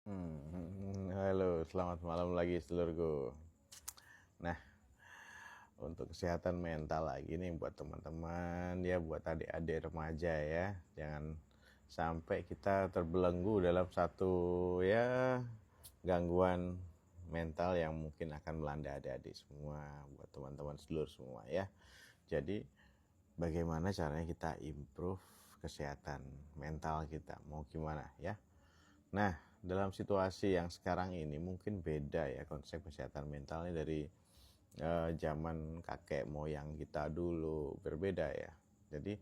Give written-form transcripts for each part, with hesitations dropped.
Halo, selamat malam lagi seluruhku. Nah, untuk kesehatan mental lagi nih buat teman-teman ya, buat adik-adik remaja ya. Jangan sampai kita terbelenggu dalam satu ya gangguan mental yang mungkin akan melanda adik-adik semua, buat teman-teman seluruh semua ya. Jadi bagaimana caranya kita improve kesehatan mental kita, mau gimana ya? Nah, dalam situasi yang sekarang ini mungkin beda ya konsep kesehatan mentalnya dari zaman kakek moyang kita dulu, berbeda ya. Jadi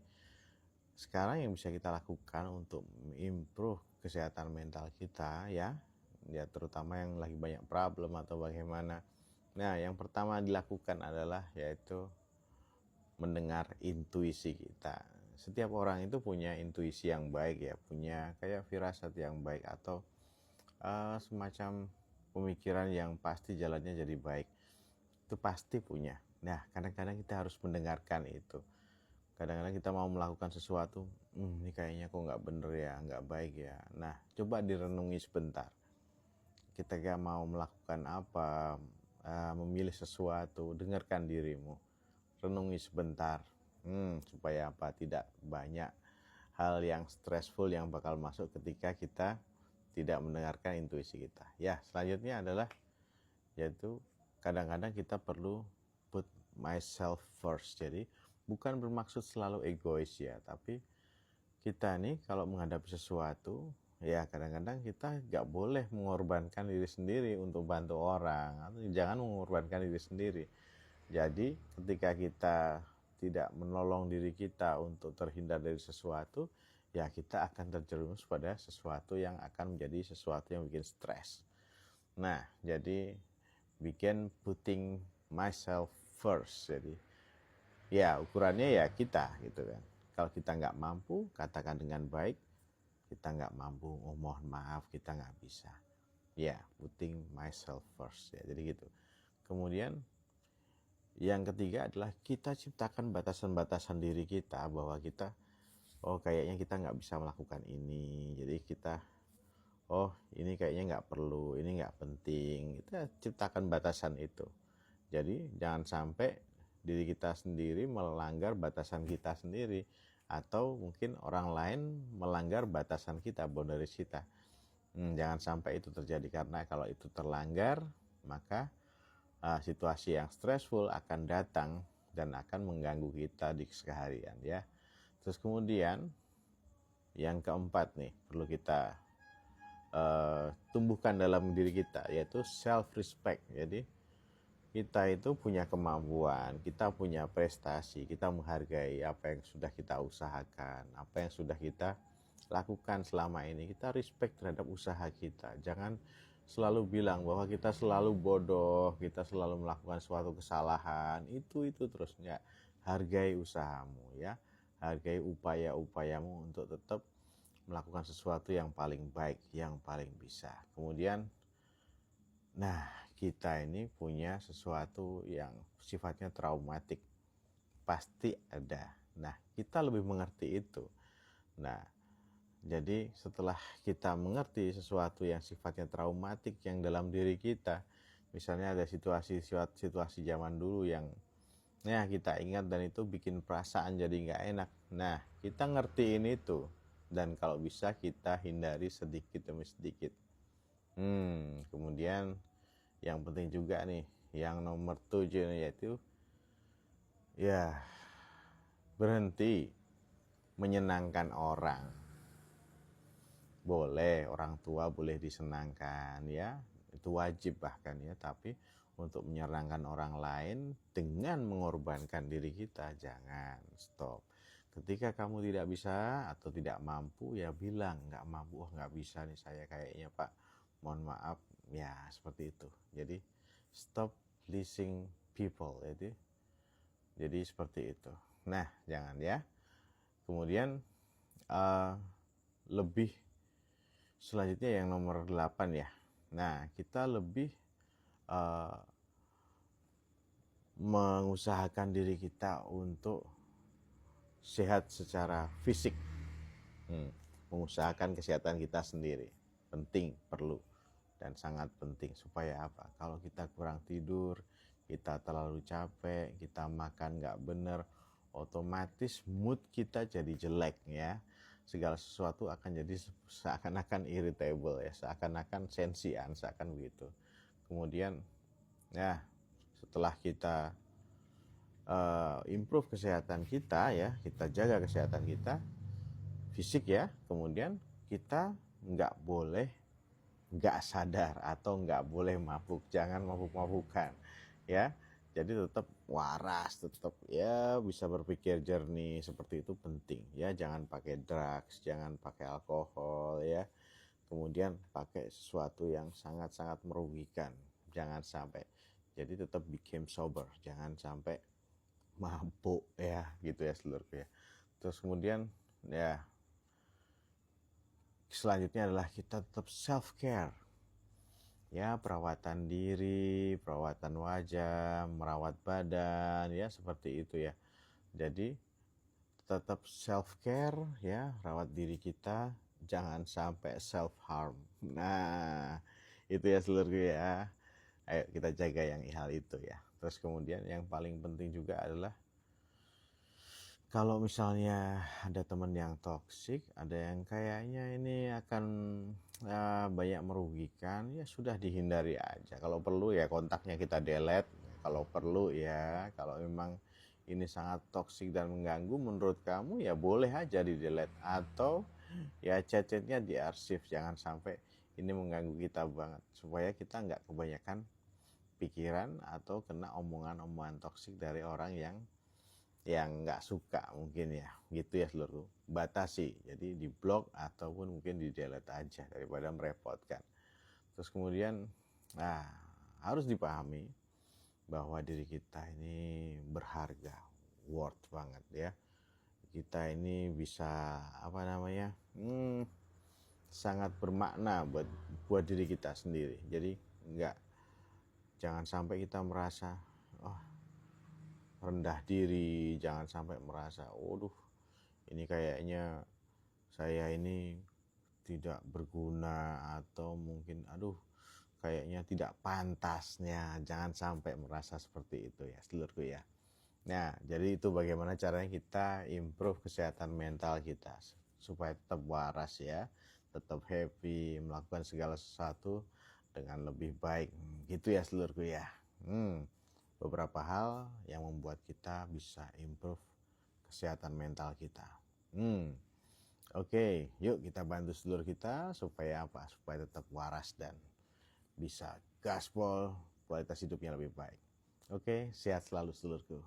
sekarang yang bisa kita lakukan untuk improve kesehatan mental kita ya, ya terutama yang lagi banyak problem atau bagaimana. Nah, yang pertama dilakukan adalah yaitu mendengar intuisi kita. Setiap orang itu punya intuisi yang baik ya, punya kayak firasat yang baik atau semacam pemikiran yang pasti jalannya jadi baik. Itu pasti punya. Nah, kadang-kadang kita harus mendengarkan itu. Kadang-kadang kita mau melakukan sesuatu, ini kayaknya kok nggak bener ya, nggak baik ya. Nah, coba direnungi sebentar. Kita gak mau melakukan apa, memilih sesuatu, dengarkan dirimu. Renungi sebentar, supaya apa, tidak banyak hal yang stressful yang bakal masuk ketika kita tidak mendengarkan intuisi kita. Ya, selanjutnya adalah yaitu kadang-kadang kita perlu put myself first. Jadi bukan bermaksud selalu egois ya, tapi kita nih kalau menghadapi sesuatu ya kadang-kadang kita gak boleh mengorbankan diri sendiri untuk bantu orang, atau jangan mengorbankan diri sendiri. Jadi ketika kita tidak menolong diri kita untuk terhindar dari sesuatu, ya kita akan terjerumus pada sesuatu yang akan menjadi sesuatu yang bikin stres. Nah, jadi bikin putting myself first. Jadi ya ukurannya ya kita gitu kan. Kalau kita nggak mampu, katakan dengan baik, kita nggak mampu, oh mohon maaf, kita nggak bisa. Ya, putting myself first ya, jadi gitu. Kemudian yang ketiga adalah kita ciptakan batasan-batasan diri kita, bahwa kita, oh kayaknya kita nggak bisa melakukan ini, jadi kita, oh ini kayaknya nggak perlu, ini nggak penting. Kita ciptakan batasan itu. Jadi jangan sampai diri kita sendiri melanggar batasan kita sendiri, atau mungkin orang lain melanggar batasan kita, boundaries kita. Jangan sampai itu terjadi, karena kalau itu terlanggar, maka situasi yang stressful akan datang dan akan mengganggu kita di keseharian ya. Terus kemudian yang keempat nih perlu kita tumbuhkan dalam diri kita, yaitu self respect. Jadi kita itu punya kemampuan, kita punya prestasi, kita menghargai apa yang sudah kita usahakan, apa yang sudah kita lakukan selama ini. Kita respect terhadap usaha kita. Jangan selalu bilang bahwa kita selalu bodoh, kita selalu melakukan suatu kesalahan. Itu terus enggak. Hargai usahamu ya. Hargai upaya-upayamu untuk tetap melakukan sesuatu yang paling baik, yang paling bisa. Kemudian nah, kita ini punya sesuatu yang sifatnya traumatik. Pasti ada. Nah, kita lebih mengerti itu. Nah, jadi setelah kita mengerti sesuatu yang sifatnya traumatik yang dalam diri kita, misalnya ada situasi zaman dulu yang ya kita ingat dan itu bikin perasaan jadi nggak enak. Nah, kita ngertiin itu, dan kalau bisa kita hindari sedikit demi sedikit. Kemudian yang penting juga nih, yang nomor 7 nih, yaitu ya berhenti menyenangkan orang. Boleh orang tua boleh disenangkan ya, itu wajib bahkan ya, tapi untuk menyenangkan orang lain dengan mengorbankan diri kita, jangan. Stop. Ketika kamu tidak bisa atau tidak mampu, ya bilang nggak mampu, nggak bisa nih saya kayaknya Pak, mohon maaf ya, seperti itu. Jadi stop pleasing people, jadi seperti itu. Nah, jangan ya. Kemudian lebih selanjutnya yang nomor 8 ya. Nah, kita lebih mengusahakan diri kita untuk sehat secara fisik. Mengusahakan kesehatan kita sendiri. Penting, perlu. dan sangat penting. Supaya apa? Kalau kita kurang tidur, kita terlalu capek, kita makan nggak bener, otomatis mood kita jadi jelek ya. Segala sesuatu akan jadi seakan-akan irritable ya, seakan-akan sensian, seakan begitu. Kemudian ya setelah kita improve kesehatan kita ya, kita jaga kesehatan kita fisik ya, kemudian kita nggak sadar atau nggak boleh mabuk, jangan mabuk-mabukan ya. Jadi tetap waras, tetap ya bisa berpikir jernih, seperti itu penting ya. Jangan pakai drugs, jangan pakai alkohol ya. Kemudian pakai sesuatu yang sangat-sangat merugikan, jangan sampai. Jadi tetap become sober, jangan sampai mabuk ya, gitu ya seluruhku ya. Terus kemudian ya selanjutnya adalah kita tetap self care. Ya, perawatan diri, perawatan wajah, merawat badan ya, seperti itu ya. Jadi tetap self care ya, rawat diri kita, jangan sampai self harm. Nah, itu ya seluruhku ya. Ayo kita jaga yang hal itu ya. Terus kemudian yang paling penting juga adalah kalau misalnya ada teman yang toksik, ada yang kayaknya ini akan banyak merugikan, ya sudah dihindari aja. Kalau perlu ya kontaknya kita delete. Kalau perlu ya, kalau memang ini sangat toksik dan mengganggu menurut kamu, ya boleh aja di delete. Atau ya chat-chatnya diarsip, jangan sampai ini mengganggu kita banget. Supaya kita nggak kebanyakan pikiran atau kena omongan-omongan toksik dari orang yang nggak suka mungkin ya, gitu ya seluruh. Batasi, jadi di blok ataupun mungkin di delete aja daripada merepotkan. Terus kemudian harus dipahami bahwa diri kita ini berharga, worth banget ya. Kita ini bisa sangat bermakna buat diri kita sendiri. Jadi jangan sampai kita merasa rendah diri, jangan sampai merasa ini kayaknya saya ini tidak berguna, atau mungkin kayaknya tidak pantasnya. Jangan sampai merasa seperti itu ya seluruhku ya. Nah, jadi itu bagaimana caranya kita improve kesehatan mental kita supaya tetap waras ya, tetap happy, melakukan segala sesuatu dengan lebih baik, gitu ya seluruhku ya. Beberapa hal yang membuat kita bisa improve kesehatan mental kita. Oke, yuk kita bantu sedulur kita supaya apa? Supaya tetap waras dan bisa gaspol, kualitas hidupnya lebih baik. Oke, sehat selalu sedulurku.